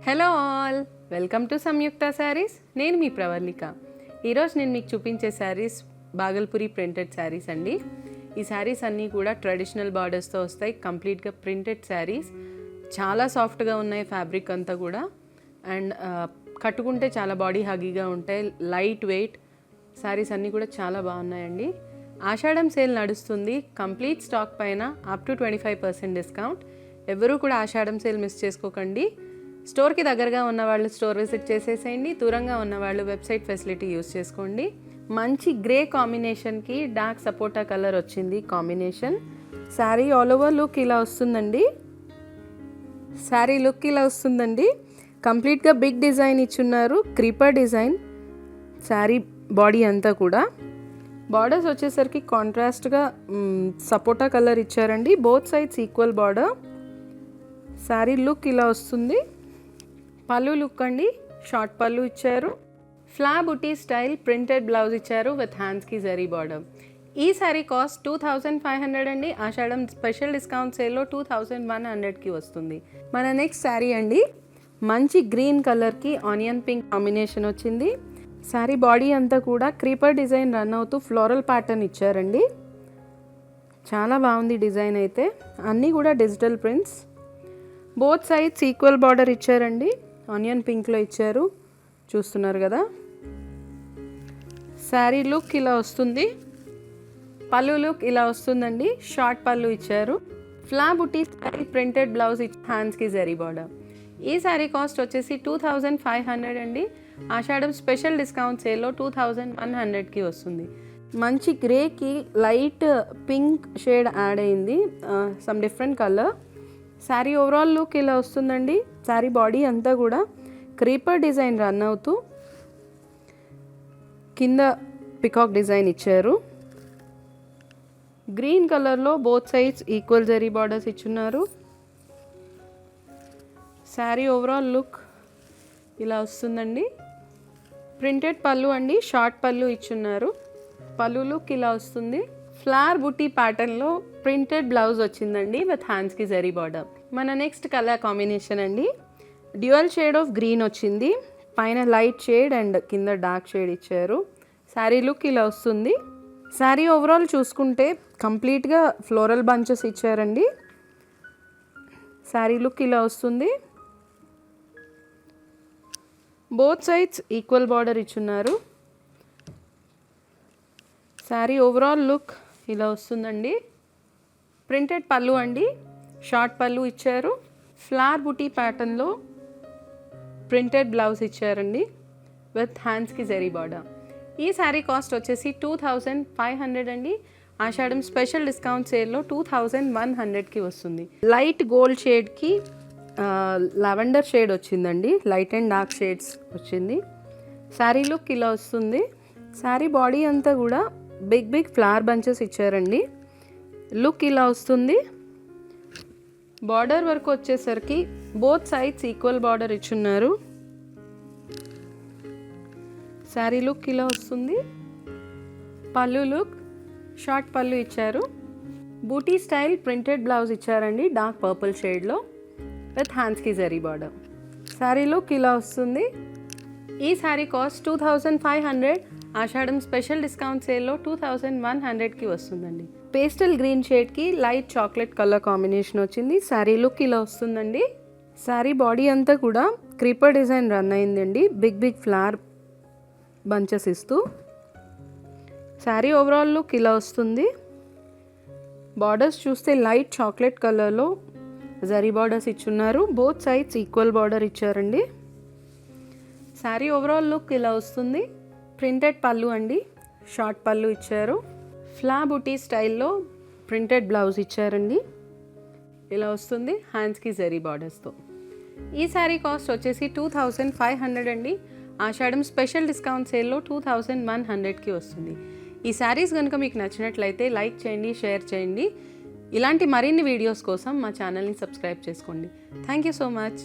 Hello all, welcome to సంయుక్త శారీస్. నేను మీ ప్రవర్ణిక. ఈరోజు నేను మీకు చూపించే శారీస్ బాగల్పూరి ప్రింటెడ్ శారీస్ అండి. ఈ శారీస్ అన్నీ కూడా ట్రెడిషనల్ బార్డర్స్తో వస్తాయి. కంప్లీట్గా ప్రింటెడ్ శారీస్, చాలా సాఫ్ట్గా ఉన్నాయి ఫ్యాబ్రిక్ అంతా కూడా. అండ్ కట్టుకుంటే చాలా బాడీ హగీగా ఉంటాయి. లైట్ వెయిట్ శారీస్ అన్నీ కూడా చాలా బాగున్నాయండి. ఆషాఢం సేల్ నడుస్తుంది. కంప్లీట్ స్టాక్ పైన అప్ టు 25% డిస్కౌంట్. ఎవరూ కూడా ఆషాఢం సేల్ మిస్ చేసుకోకండి. స్టోర్కి దగ్గరగా ఉన్న వాళ్ళు స్టోర్ విజిట్ చేసేసేయండి. దూరంగా ఉన్న వాళ్ళు వెబ్సైట్ ఫెసిలిటీ యూస్ చేసుకోండి. మంచి గ్రే కాంబినేషన్కి డార్క్ సపోటా కలర్ వచ్చింది combination. Sari all over look ఇలా వస్తుందండి. శారీ లుక్ ఇలా వస్తుందండి. కంప్లీట్గా బిగ్ డిజైన్ ఇచ్చున్నారు, క్రీపర్ డిజైన్. శారీ బాడీ అంతా కూడా బార్డర్స్ వచ్చేసరికి కాంట్రాస్ట్గా సపోటా కలర్ ఇచ్చారండి. Both sides equal border. Sari look ఇలా వస్తుంది. పళ్ళు లుక్ అండి, షార్ట్ పళ్ళు ఇచ్చారు. ఫ్లా బుటీ స్టైల్ ప్రింటెడ్ బ్లౌజ్ ఇచ్చారు విత్ హ్యాండ్స్కి జరీ బార్డర్. ఈ శారీ కాస్ట్ 2500 అండి. ఆషాఢం స్పెషల్ డిస్కౌంట్ సేల్లో 2100కి వస్తుంది. మన నెక్స్ట్ శారీ అండి, మంచి గ్రీన్ కలర్కి ఆనియన్ పింక్ కాంబినేషన్ వచ్చింది. శారీ బాడీ అంతా కూడా క్రీపర్ డిజైన్ రన్ అవుతూ ఫ్లోరల్ ప్యాటర్న్ ఇచ్చారండి. చాలా బాగుంది డిజైన్ అయితే. అన్నీ కూడా digital prints. Both sides equal border ఇచ్చారండి. ఆనియన్ పింక్లో ఇచ్చారు, చూస్తున్నారు కదా. శారీ లుక్ ఇలా వస్తుంది. పళ్ళు లుక్ ఇలా వస్తుందండి. షార్ట్ పళ్ళు ఇచ్చారు. ఫ్లా బుటీ స్టైల్ ప్రింటెడ్ బ్లౌజ్ హ్యాండ్స్కి జరీ బార్డర్. ఈ శారీ కాస్ట్ వచ్చేసి 2500 అండి. ఆషాఢం స్పెషల్ డిస్కౌంట్ సేల్లో 2100కి వస్తుంది. మంచి గ్రేకి లైట్ పింక్ షేడ్ యాడ్ అయింది, some different colour. Sari overall look ఇలా వస్తుందండి. శారీ బాడీ అంతా కూడా క్రీపర్ డిజైన్ రన్ అవుతూ కింద పికాక్ డిజైన్ ఇచ్చారు. గ్రీన్ కలర్లో బోత్ సైడ్స్ ఈక్వల్ జరీ బార్డర్స్ ఇచ్చున్నారు. శారీ ఓవరాల్ లుక్ ఇలా వస్తుందండి. ప్రింటెడ్ పళ్ళు అండి, షార్ట్ పళ్ళు ఇచ్చున్నారు. పళ్ళు లుక్ ఇలా వస్తుంది. ఫ్లవర్ బుటీ ప్యాటర్న్లో ప్రింటెడ్ బ్లౌజ్ వచ్చిందండి విత్ హ్యాండ్స్కి జరీ బార్డర్. మన నెక్స్ట్ కలర్ కాంబినేషన్ అండి, డ్యూయల్ షేడ్ ఆఫ్ గ్రీన్ వచ్చింది. పైన లైట్ షేడ్ అండ్ కింద డార్క్ షేడ్ ఇచ్చారు. శారీ లుక్ ఇలా వస్తుంది. శారీ ఓవరాల్ చూసుకుంటే కంప్లీట్గా ఫ్లోరల్ బంచెస్ ఇచ్చారండి. శారీ లుక్ ఇలా వస్తుంది. బోత్ సైడ్స్ ఈక్వల్ బార్డర్ ఇచ్చున్నారు. శారీ ఓవరాల్ లుక్ ఇలా వస్తుందండి. ప్రింటెడ్ పళ్ళు అండి, షార్ట్ పళ్ళు ఇచ్చారు. ఫ్లవర్ బుటీ ప్యాటర్న్లో ప్రింటెడ్ బ్లౌజ్ ఇచ్చారండి విత్ హ్యాండ్స్కి జరీ బార్డర్. ఈ శారీ కాస్ట్ వచ్చేసి 2500 అండి. ఆషాఢం స్పెషల్ డిస్కౌంట్ సేల్లో 2100కి వస్తుంది. లైట్ గోల్డ్ షేడ్కి లావెండర్ షేడ్ వచ్చిందండి. లైట్ అండ్ డార్క్ షేడ్స్ వచ్చింది. శారీ లుక్ ఇలా వస్తుంది. శారీ బాడీ అంతా కూడా బిగ్ బిగ్ ఫ్లవర్ బంచెస్ ఇచ్చారండి. లుక్ ఇలా వస్తుంది. బార్డర్ వరకు వచ్చేసరికి బోత్ సైడ్స్ ఈక్వల్ బార్డర్ ఇచ్చున్నారు. శారీ లుక్ ఇలా వస్తుంది. పళ్ళు లుక్, షార్ట్ పళ్ళు ఇచ్చారు. బూటీ స్టైల్ ప్రింటెడ్ బ్లౌజ్ ఇచ్చారండి డార్క్ పర్పుల్ షేడ్లో విత్ హ్యాండ్స్కి జరీ బార్డర్. శారీ లుక్ ఇలా వస్తుంది. ఈ శారీ కాస్ట్ 2500. ఆషాఢం స్పెషల్ డిస్కౌంట్ సేల్లో 2100కి వస్తుందండి. పేస్టల్ గ్రీన్ షేడ్కి లైట్ చాక్లెట్ కలర్ కాంబినేషన్ వచ్చింది. శారీ లుక్ ఇలా వస్తుందండి. శారీ బాడీ అంతా కూడా క్రీపర్ డిజైన్ రన్ అయిందండి, బిగ్ బిగ్ ఫ్లవర్ బంచెస్ ఇస్తూ. శారీ ఓవరాల్ లుక్ ఇలా వస్తుంది. బార్డర్స్ చూస్తే లైట్ చాక్లెట్ కలర్లో జరీ బార్డర్స్ ఇచ్చున్నారు. బోత్ సైడ్స్ ఈక్వల్ బార్డర్ ఇచ్చారండి. శారీ ఓవరాల్ లుక్ ఇలా వస్తుంది. ప్రింటెడ్ పళ్ళు అండి, షార్ట్ పళ్ళు ఇచ్చారు. ఫ్లా బుటీ స్టైల్లో ప్రింటెడ్ బ్లౌజ్ ఇచ్చారండి. ఇలా వస్తుంది హ్యాండ్స్కి జరీ బార్డర్స్తో. ఈ శారీ కాస్ట్ వచ్చేసి 2500 అండి. ఆషాఢం స్పెషల్ డిస్కౌంట్ సేల్లో 2100కి వస్తుంది. ఈ శారీస్ కనుక మీకు నచ్చినట్లయితే లైక్ చేయండి, షేర్ చేయండి. ఇలాంటి మరిన్ని వీడియోస్ కోసం మా ఛానల్ని సబ్స్క్రైబ్ చేసుకోండి. Thank you so much.